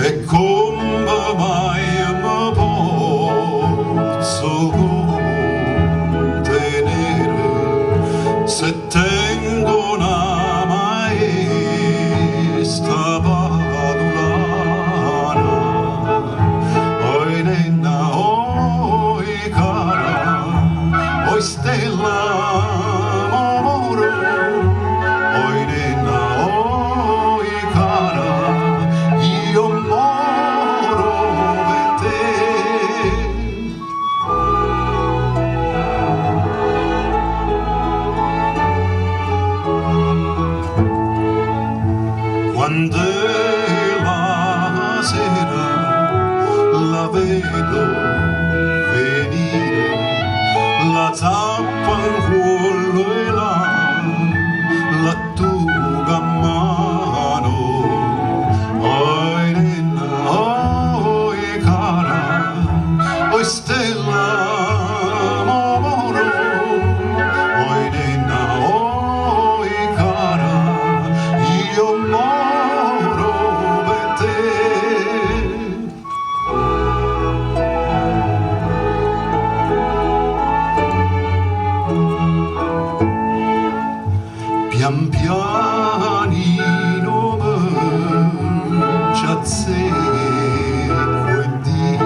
E come mai mi posso contenere se tengo una maestra padulana? Oi nenna, oi cara, oi stella amore, oi nenna, oi cara, io moro per te. Quando è la sera la vedo venire, la zappa in cuore e la tuga a mano. Oi nenna, oi cara, oi stella amore, oi nenna, oi cara, io moro per te. Pian pianino ci azzecco e dico,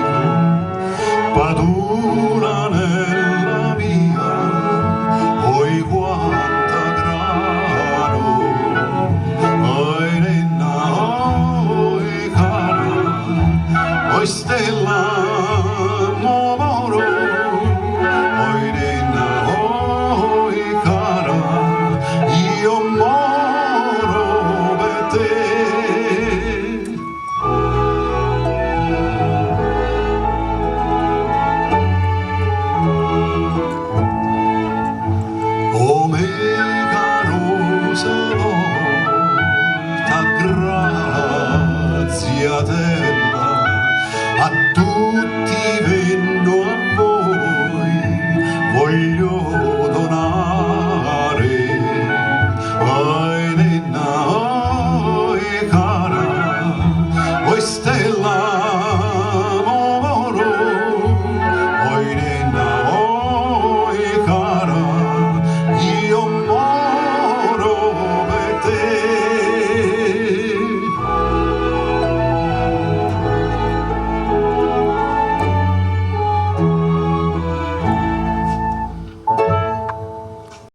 padula nella mia, oi quanta grano, oi nenna, oi cara, oi stella amore, oi nenna, oi cara, io moro per te. Oh mega rosa volta, grazia tella a tutti